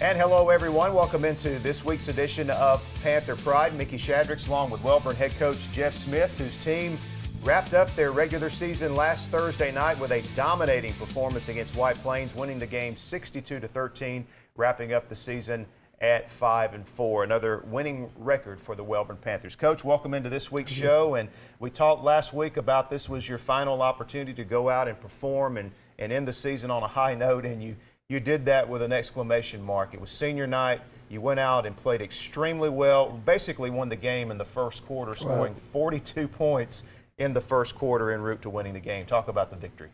And hello, everyone. Welcome into this week's edition of Panther Pride. Mickey Shadracks along with Wellborn head coach Jeff Smith, whose team wrapped up their regular season last Thursday night with a dominating performance against White Plains, winning the game 62-13, wrapping up the season at 5-4. Another winning record for the Wellborn Panthers. Coach, welcome into this week's show. And we talked last week about this was your final opportunity to go out and perform and end the season on a high note, and you did that with an exclamation mark. It was senior night. You went out and played extremely well, basically won the game in the first quarter, scoring 42 points in the first quarter en route to winning the game. Talk about the victory.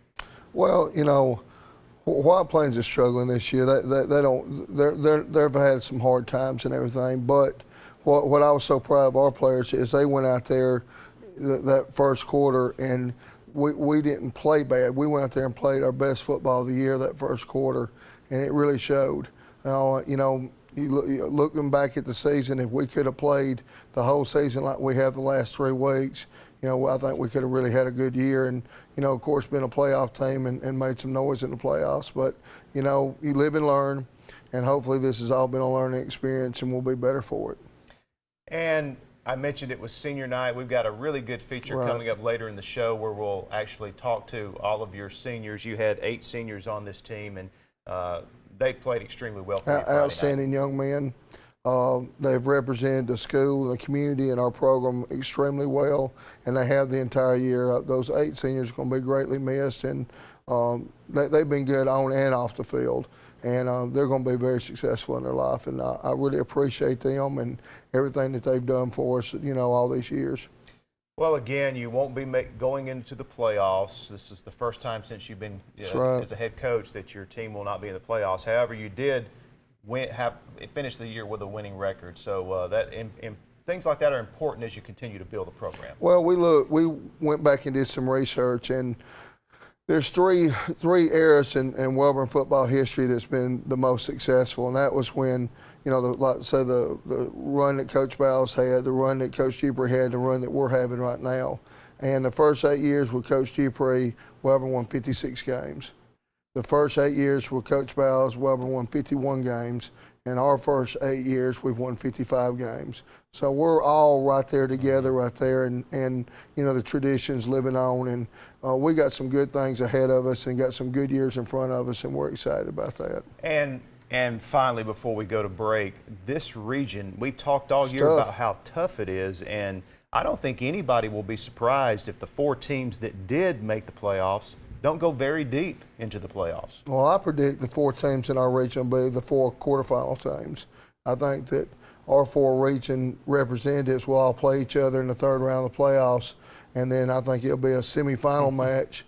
Well, you know, White Plains is struggling this year. They've had some hard times and everything, but what I was so proud of our players is they went out there that first quarter and we didn't play bad. We went out there and played our best football of the year that first quarter, and it really showed. Looking back at the season, if we could have played the whole season like we have the last 3 weeks, I think we could have really had a good year and, of course, been a playoff team and made some noise in the playoffs. But, you live and learn, and hopefully this has all been a learning experience and we'll be better for it. And I mentioned it was senior night. We've got a really good feature coming up later in the show where we'll actually talk to all of your seniors. You had 8 seniors on this team, and they played extremely well for you Friday outstanding night. Young men. They've represented the school, the community, and our program extremely well, and they have the entire year. Those 8 seniors are going to be greatly missed, and they've been good on and off the field. And they're going to be very successful in their life. And I really appreciate them and everything that they've done for us, all these years. Well, again, you won't be going into the playoffs. This is the first time since you've been as a head coach that your team will not be in the playoffs. However, you did finish the year with a winning record. So things like that are important as you continue to build the program. Well, we went back and did some research, and there's three eras in Wellborn football history that's been the most successful, and that was when, the run that Coach Bowles had, the run that Coach Dupree had, the run that we're having right now. And the first 8 years with Coach Dupree, Wellborn won 56 games. The first 8 years with Coach Bowles, Wellborn won 51 games. And our first 8 years, we've won 55 games. So we're all right there together, and the tradition's living on. And we got some good things ahead of us and got some good years in front of us, and we're excited about that. And finally, before we go to break, this region, we've talked all year about how tough it is, and I don't think anybody will be surprised if the 4 teams that did make the playoffs don't go very deep into the playoffs. Well, I predict the 4 teams in our region will be the 4 quarterfinal teams. I think that our 4 region representatives will all play each other in the 3rd round of the playoffs, and then I think it'll be a semifinal match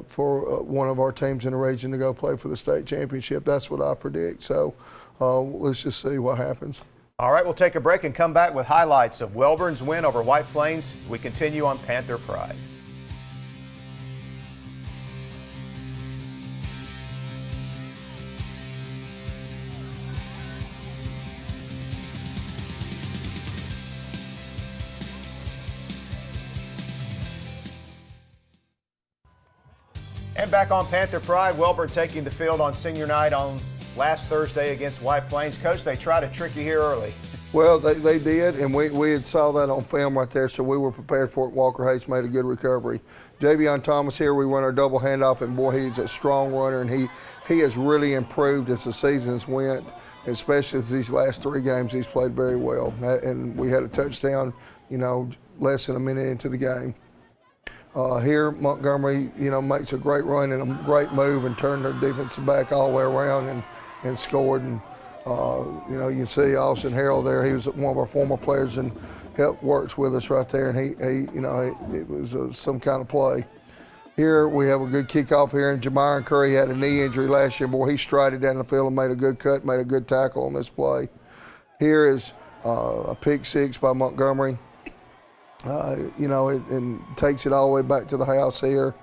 for one of our teams in the region to go play for the state championship. That's what I predict. So let's just see what happens. All right, we'll take a break and come back with highlights of Wellborn's win over White Plains as we continue on Panther Pride. And back on Panther Pride, Wellborn taking the field on senior night on last Thursday against White Plains. Coach, they tried to trick you here early. Well, they did, and we had saw that on film right there, so we were prepared for it. Walker Hayes made a good recovery. Javion Thomas here, we run our double handoff, and boy, he's a strong runner, and he has really improved as the seasons went, especially as these last 3 games he's played very well. And we had a touchdown, less than a minute into the game. Here, Montgomery, makes a great run and a great move and turned their defensive back all the way around and scored. And, you can see Austin Harrell there. He was one of our former players and works with us right there. And it was some kind of play. Here, we have a good kickoff here. And Jamiron Curry had a knee injury last year. Boy, he strided down the field and made a good cut, made a good tackle on this play. Here is a pick 6 by Montgomery. And takes it all the way back to the house here.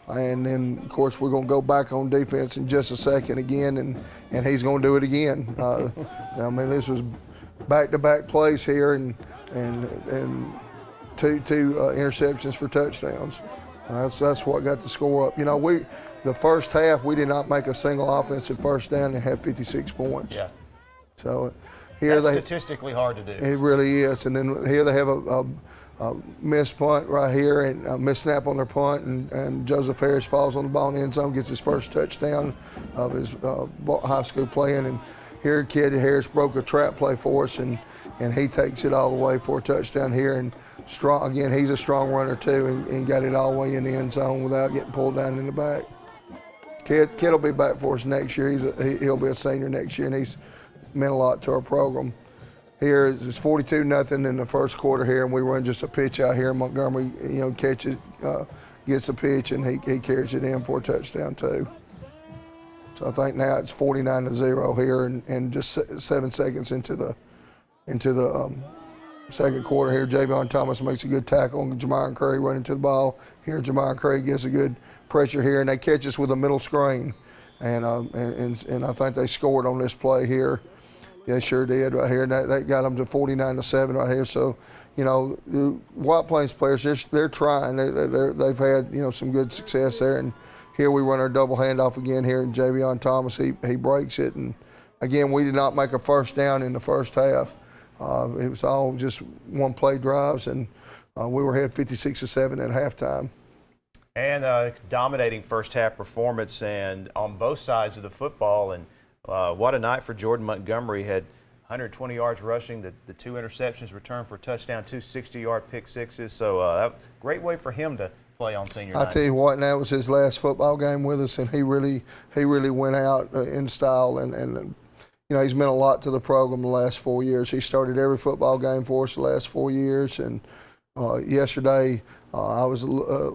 And then, of course, we're going to go back on defense in just a second again, and he's going to do it again. This was back-to-back plays here and two interceptions for touchdowns. That's what got the score up. The first half, we did not make a single offensive first down and had 56 points. Yeah. So that's statistically hard to do. It really is. And then here they have a missed punt right here and a missed snap on their punt, and Joseph Harris falls on the ball in the end zone, gets his first touchdown of his high school playing. And here, kid Harris broke a trap play for us, and he takes it all the way for a touchdown here. And strong again, he's a strong runner too, and got it all the way in the end zone without getting pulled down in the back. Kid will be back for us next year. He'll be a senior next year, and he's meant a lot to our program. Here it's 42-0 in the first quarter here, and we run just a pitch out here. Montgomery, catches, gets a pitch, and he carries it in for a touchdown too. So I think now it's 49-0 here, and just 7 seconds into the second quarter here. Javion Thomas makes a good tackle, and Jamar Curry running to the ball. Here Jamar Curry gives a good pressure here, and they catch us with a middle screen, and I think they scored on this play here. They sure did right here, and that got them to 49-7 right here. So, White Plains players, they're trying. They've had some good success there, and here we run our double handoff again here, and Javion Thomas he breaks it, and again we did not make a first down in the first half. It was all just one play drives, and we were ahead 56-7 at halftime. And dominating first half performance, and on both sides of the football, and what a night for Jordan Montgomery. Had 120 yards rushing, the 2 interceptions returned for a touchdown, 2 60-yard pick sixes. So great way for him to play on senior night. I tell you what, and that was his last football game with us, and he really went out in style, and he's meant a lot to the program the last 4 years. He started every football game for us the last 4 years, and yesterday I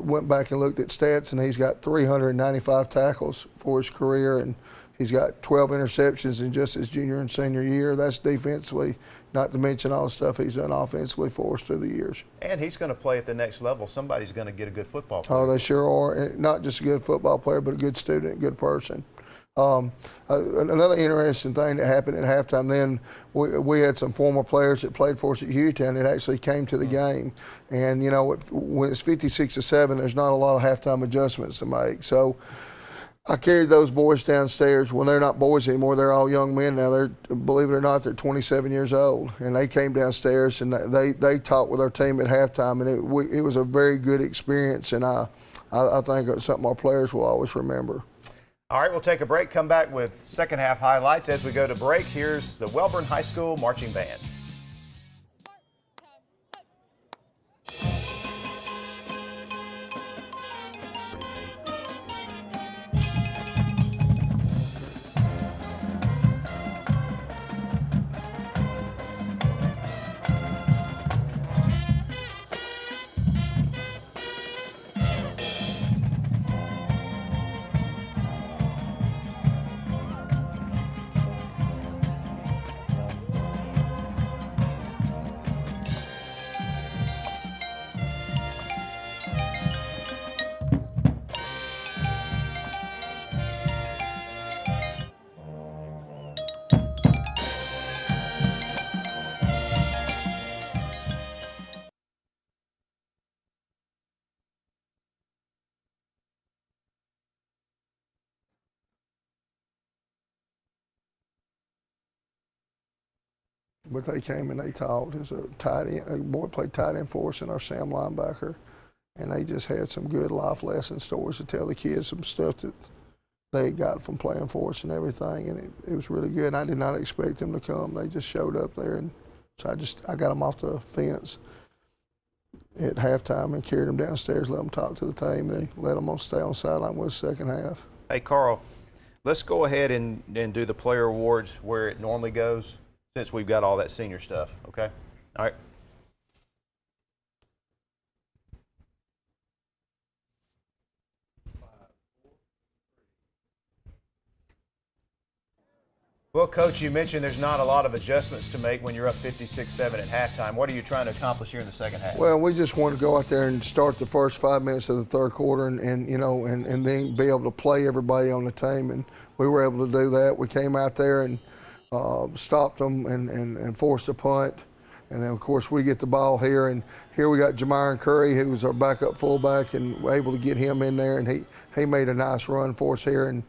went back and looked at stats, and he's got 395 tackles for his career, and he's got 12 interceptions in just his junior and senior year. That's defensively, not to mention all the stuff he's done offensively for us through the years. And he's going to play at the next level. Somebody's going to get a good football player. Oh, they sure are. Not just a good football player, but a good student, a good person. Another interesting thing that happened at halftime, then we had some former players that played for us at Hewtown that actually came to the game. And, when it's 56-7, there's not a lot of halftime adjustments to make. So I carried those boys downstairs. Well, they're not boys anymore. They're all young men now. Believe it or not, they're 27 years old. And they came downstairs, and they talked with our team at halftime, and it was a very good experience. And I think it's something our players will always remember. All right, we'll take a break, come back with second half highlights. As we go to break, here's the Wellborn High School Marching Band. But they came and they talked. There's a tight end, a boy played tight end for us in our Sam linebacker, and they just had some good life lesson stories to tell the kids, some stuff that they got from playing for us and everything, and it was really good. And I did not expect them to come. They just showed up there, and so I got them off the fence at halftime and carried them downstairs, let them talk to the team, and let them stay on the sideline with the second half. Hey, Carl, let's go ahead and do the player awards where it normally goes, since we've got all that senior stuff, okay? All right. Well, Coach, you mentioned there's not a lot of adjustments to make when you're up 56-7 at halftime. What are you trying to accomplish here in the second half? Well, we just wanted to go out there and start the first 5 minutes of the third quarter and then be able to play everybody on the team, and we were able to do that. We came out there and stopped them and forced a punt. And then, of course, we get the ball here, and here we got Jamar Curry, who was our backup fullback, and we're able to get him in there, and he made a nice run for us here. And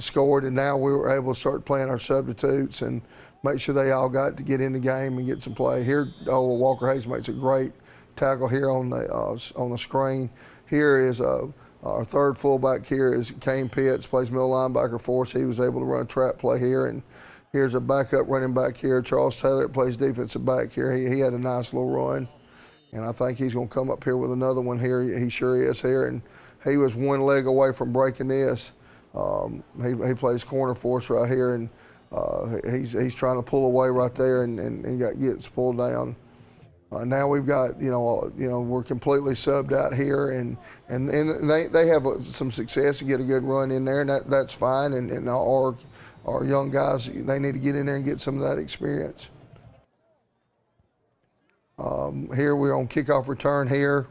scored, and now we were able to start playing our substitutes and make sure they all got to get in the game and get some play. Here, Walker Hayes makes a great tackle here on the screen. Here is our third fullback here is Kane Pitts, plays middle linebacker for us. He was able to run a trap play here, and here's a backup running back here, Charles Taylor, plays defensive back here. He had a nice little run, and I think he's going to come up here with another one here. He sure is here, and he was one leg away from breaking this. He plays corner for us right here, and he's trying to pull away right there and gets pulled down. Now we've got we're completely subbed out here, and they have some success to get a good run in there, and that's fine. And our young guys, they need to get in there and get some of that experience. Here we're on kickoff return here.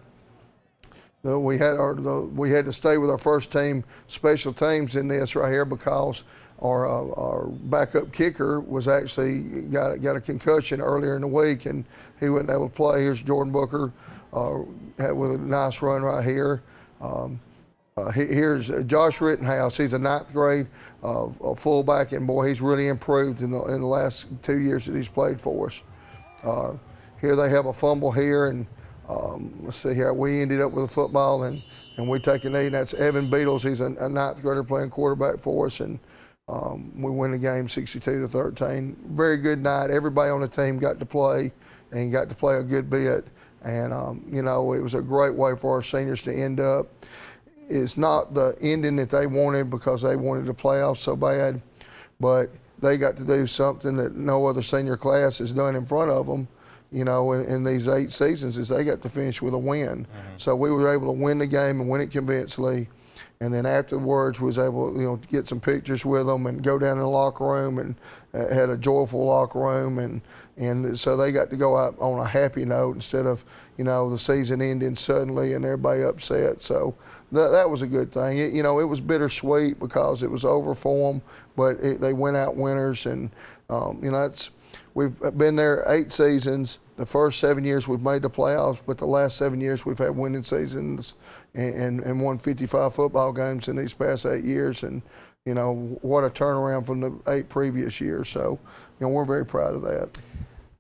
We had to stay with our first team special teams in this right here because our backup kicker was actually got a concussion earlier in the week, and he wasn't able to play. Here's Jordan Booker with a nice run right here. Here's Josh Rittenhouse. He's a 9th grade fullback, and boy, he's really improved in the last 2 years that he's played for us. Here they have a fumble here, and let's see here. We ended up with a football, and we take a knee, and that's Evan Beatles. He's a 9th grader playing quarterback for us, and we win the game 62-13. Very good night. Everybody on the team got to play and got to play a good bit, and it was a great way for our seniors to end up. It's not the ending that they wanted because they wanted the playoffs so bad, but they got to do something that no other senior class has done in front of them. In these 8 seasons, is they got to finish with a win. Mm-hmm. So we were able to win the game and win it convincingly. And then afterwards, we was able to get some pictures with them and go down in the locker room and had a joyful locker room. And so they got to go out on a happy note instead of, the season ending suddenly and everybody upset. So that was a good thing. It was bittersweet because it was over for them, but they went out winners. And, we've been there 8 seasons. The first 7 years we've made the playoffs, but the last 7 years we've had winning seasons and won 55 football games in these past 8 years. And, what a turnaround from the 8 previous years. So, we're very proud of that.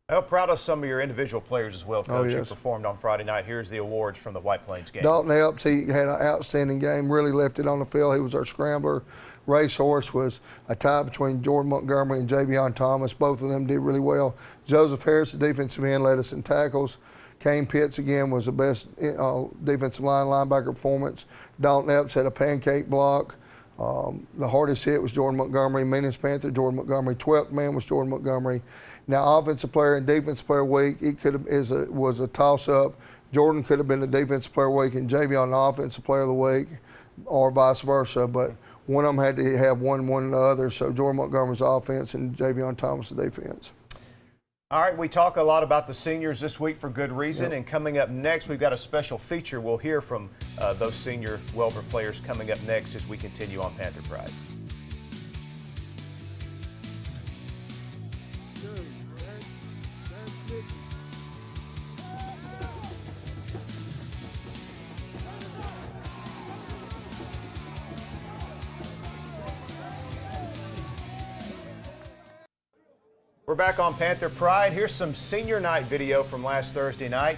Well, proud of some of your individual players as well, Coach, yes. who performed on Friday night. Here's the awards from the White Plains game. Dalton Epps, he had an outstanding game, really left it on the field. He was our scrambler. Racehorse was a tie between Jordan Montgomery and Javion Thomas. Both of them did really well. Joseph Harris, the defensive end, led us in tackles. Kane Pitts, again, was the best defensive linebacker performance. Dalton Epps had a pancake block. The hardest hit was Jordan Montgomery. Meanest Panther, Jordan Montgomery. 12th man was Jordan Montgomery. Now, offensive player and defensive player week, it was a toss-up. Jordan could have been the defensive player week and Javion the offensive player of the week, or vice versa. But one of them had to have one and the other. So Jordan Montgomery's offense and Javion Thomas the defense. All right, we talk a lot about the seniors this week for good reason, and coming up next, we've got a special feature. We'll hear from those senior Welborn players coming up next as we continue on Panther Pride. We're back on Panther Pride. Here's some senior night video from last Thursday night.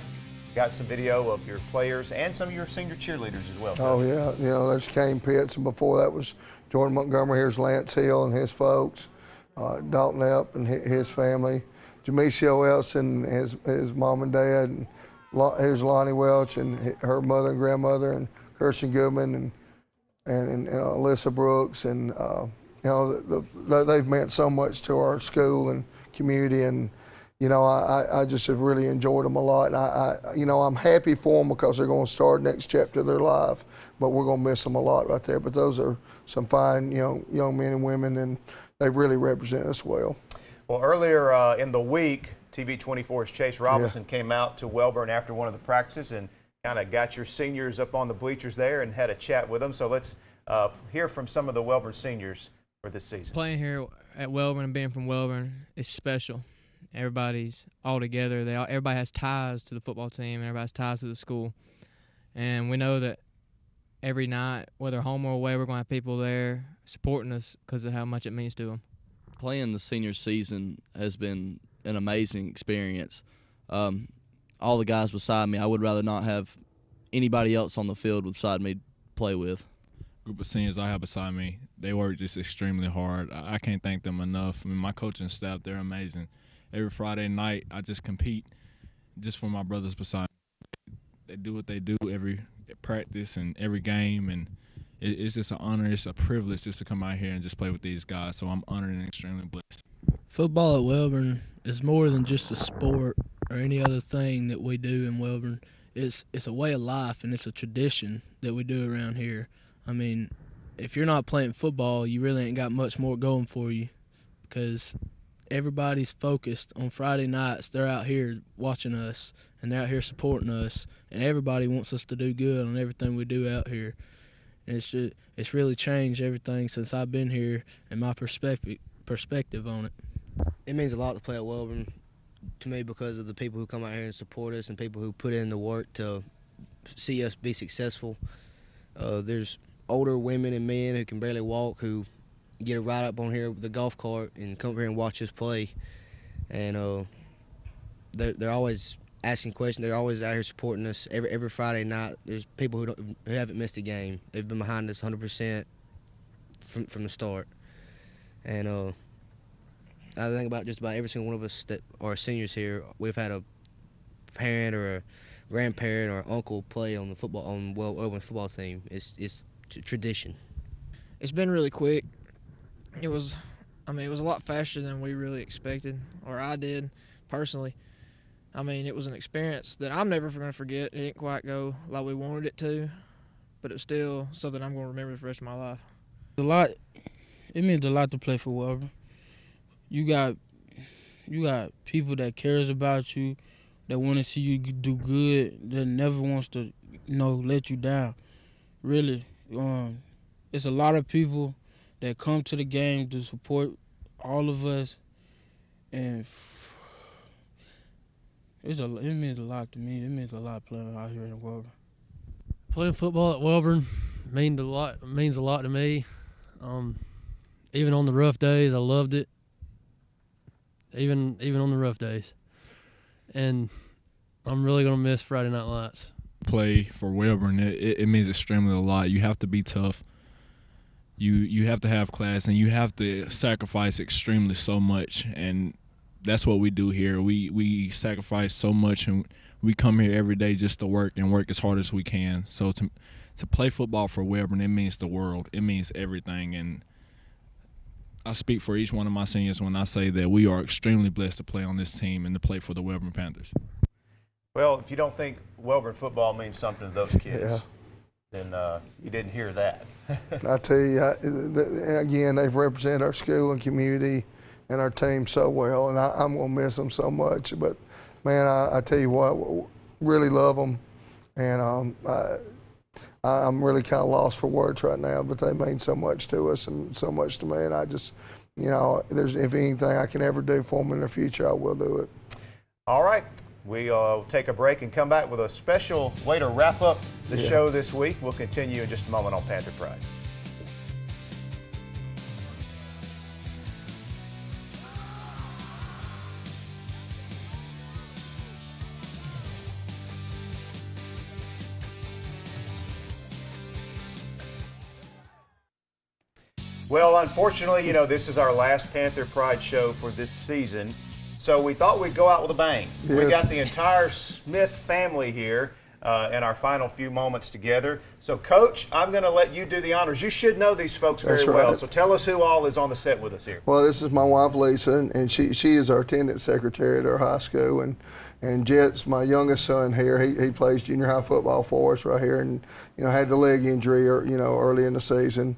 Got some video of your players and some of your senior cheerleaders as well. Oh, yeah. There's Kane Pitts, and before that was Jordan Montgomery. Here's Lance Hill and his folks. Dalton Epp and his family. Jamisio Elson, his mom and dad. And here's Lonnie Welch and her mother and grandmother, and Kirsten Goodman and Alyssa Brooks. And, they've meant so much to our school and community, and I just have really enjoyed them a lot. And I'm happy for them because they're going to start next chapter of their life, but we're going to miss them a lot right there. But those are some fine young men and women, and they really represent us well. Well, earlier in the week, TV24's Chase Robinson came out to Welborn after one of the practices and kind of got your seniors up on the bleachers there and had a chat with them. So let's hear from some of the Welborn seniors for this season. Playing here at Welborn and being from Welborn is special. Everybody's all together. Everybody has ties to the football team, and everybody has ties to the school. And we know that every night, whether home or away, we're going to have people there supporting us because of how much it means to them. Playing the senior season has been an amazing experience. All the guys beside me, I would rather not have anybody else on the field beside me play with. Group of seniors I have beside me, they work just extremely hard. I can't thank them enough. I mean, my coaching staff, they're amazing. Every Friday night, I just compete just for my brothers beside me. They do what they do every practice and every game, and it's just an honor. It's a privilege just to come out here and just play with these guys, so I'm honored and extremely blessed. Football at Welborn is more than just a sport or any other thing that we do in Welborn. It's a way of life, and it's a tradition that we do around here. I mean, if you're not playing football, you really ain't got much more going for you, because everybody's focused on Friday nights. They're out here watching us, and they're out here supporting us, and everybody wants us to do good on everything we do out here. And it's really changed everything since I've been here and my perspective on it. It means a lot to play at Welborn to me because of the people who come out here and support us and people who put in the work to see us be successful. There's older women and men who can barely walk who get a ride up on here with the golf cart and come here and watch us play. And they're always asking questions. They're always out here supporting us. Every Friday night, there's people who haven't missed a game. They've been behind us 100% from the start. And I think about just about every single one of us that are seniors here, we've had a parent or a grandparent or uncle play on the Welborn football team. It's tradition. It's been really quick. It was a lot faster than we really expected, or I did personally. I mean, it was an experience that I'm never going to forget. It didn't quite go like we wanted it to, but it's still something I'm going to remember for the rest of my life. It means a lot to play for Welborn. You got people that cares about you, that want to see you do good, that never wants to, let you down. Really, it's a lot of people that come to the game to support all of us, and it means a lot to me. It means a lot playing out here in Welborn. Playing football at Welborn means a lot to me. Even on the rough days, I loved it. Even on the rough days, and I'm really gonna miss Friday Night Lights. Play for Welborn, it means extremely a lot. You have to be tough. You have to have class, and you have to sacrifice extremely so much, and that's what we do here. We sacrifice so much, and we come here every day just to work and work as hard as we can. So to play football for Welborn, it means the world. It means everything, and I speak for each one of my seniors when I say that we are extremely blessed to play on this team and to play for the Welborn Panthers. Well, if you don't think Welborn football means something to those kids, then you didn't hear that. I tell you, again, they've represented our school and community and our team so well, and I'm going to miss them so much. But, man, I tell you what, really love them, and I'm really kind of lost for words right now, but they mean so much to us and so much to me, and I just, if anything I can ever do for them in the future, I will do it. All right. We'll take a break and come back with a special way to wrap up the show this week. We'll continue in just a moment on Panther Pride. Well, unfortunately, this is our last Panther Pride show for this season. So we thought we'd go out with a bang. Yes. We got the entire Smith family here in our final few moments together. So, Coach, I'm going to let you do the honors. You should know these folks very well. So tell us who all is on the set with us here. Well, this is my wife, Lisa, and she is our attendance secretary at our high school. And Jet's my youngest son here. He plays junior high football for us right here, and had the leg injury early in the season.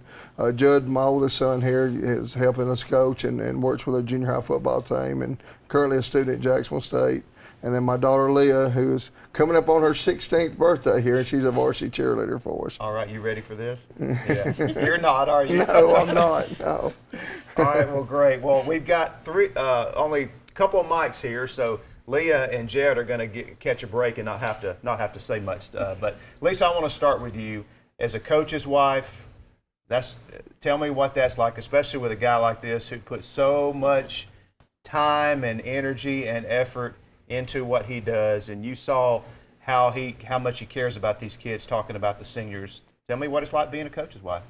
Judd, my oldest son here, is helping us coach and works with our junior high football team, and currently a student at Jacksonville State. And then my daughter Leah, who's coming up on her 16th birthday here, and she's a varsity cheerleader for us. All right, you ready for this? Yeah. You're not, are you? No, I'm not. No. All right, well, great. Well, we've got only a couple of mics here, so Leah and Jed are going to catch a break and not have to say much. But Lisa, I want to start with you. as a coach's wife, tell me what that's like, especially with a guy like this who puts so much time and energy and effort into what he does, and you saw how much he cares about these kids, talking about the seniors. Tell me what it's like being a coach's wife.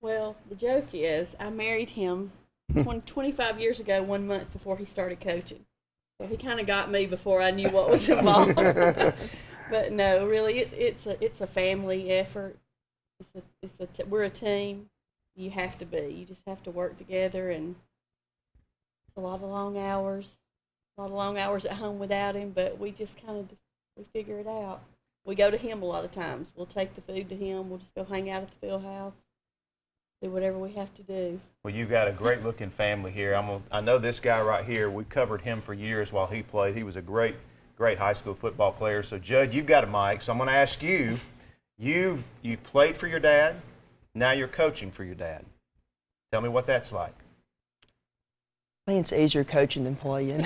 Well, the joke is I married him 25 years ago, 1 month before he started coaching. So he kind of got me before I knew what was involved. But no, really, it's a family effort. We're a team. You have to be. You just have to work together, and it's a lot of long hours. A lot of long hours at home without him, but we just we figure it out. We go to him a lot of times. We'll take the food to him. We'll just go hang out at the field house, do whatever we have to do. Well, you've got a great-looking family here. I know this guy right here. We covered him for years while he played. He was a great high school football player. So, Judd, you've got a mic, so I'm going to ask you. You've played for your dad. Now you're coaching for your dad. Tell me what that's like. I think it's easier coaching than playing.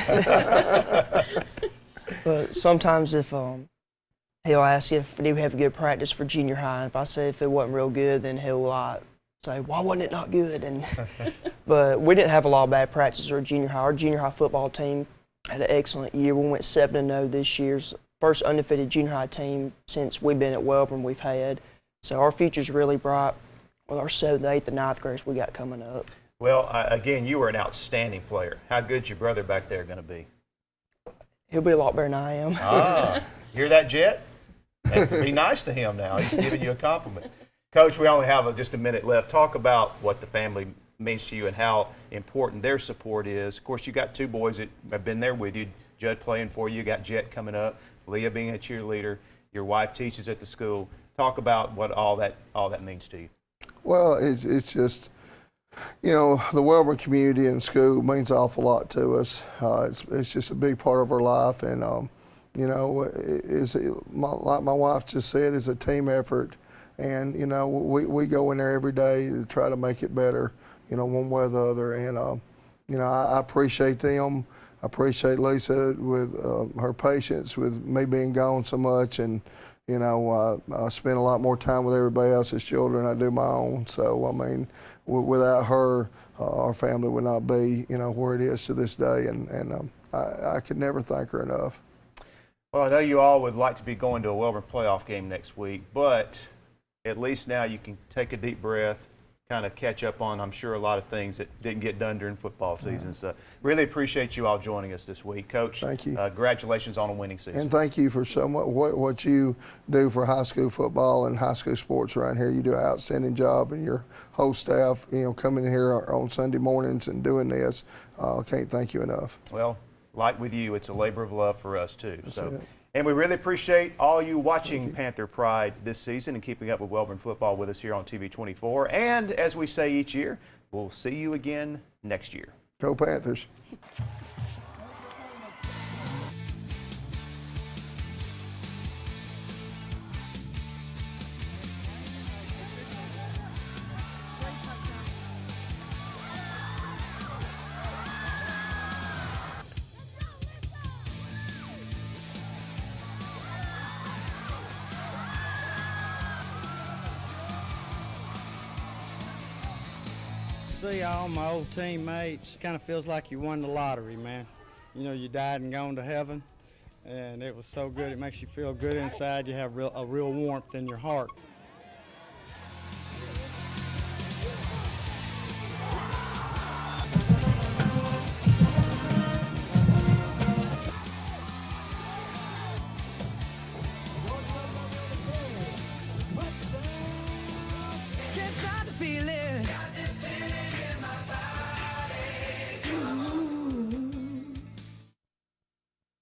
But sometimes if he'll ask if we have a good practice for junior high, and if I say if it wasn't real good, then he'll say, why wasn't it not good? But we didn't have a lot of bad practices for junior high. Our junior high football team had an excellent year. We went 7-0 this year's first undefeated junior high team since we've been at Wellborn we've had. So our future's really bright with our 7th, 8th, and 9th graders we got coming up. Well, again, you were an outstanding player. How good's your brother back there going to be? He'll be a lot better than I am. Hear that, Jet? Be nice to him now. He's giving you a compliment. Coach, we only have just a minute left. Talk about what the family means to you and how important their support is. Of course, you got 2 boys that have been there with you. Judd playing for you. You got Jet coming up. Leah being a cheerleader. Your wife teaches at the school. Talk about what all that means to you. Well, it's just, the Wellborn community and school means an awful lot to us. It's just a big part of our life, and like my wife just said, it's a team effort, and we go in there every day to try to make it better, one way or the other, and I appreciate them. I appreciate Lisa with her patience with me being gone so much, and I spend a lot more time with everybody else's children than I do my own. So, I mean, without her, our family would not be, where it is to this day. And I could never thank her enough. Well, I know you all would like to be going to a Wellborn playoff game next week, but at least now you can take a deep breath, kind of catch up on, I'm sure, a lot of things that didn't get done during football season. So really appreciate you all joining us this week. Coach, thank you. Congratulations on a winning season. And thank you for so much what you do for high school football and high school sports around here. You do an outstanding job, and your whole staff, coming in here on Sunday mornings and doing this. Can't thank you enough. Well, like with you, it's a labor of love for us too. And we really appreciate all you watching Panther Pride this season and keeping up with Wellborn football with us here on TV 24. And as we say each year, we'll see you again next year. Go Panthers. See all my old teammates, kind of feels like you won the lottery, man. You died and gone to heaven, and it was so good. It makes you feel good inside. You have a real warmth in your heart. Can't stop the feeling.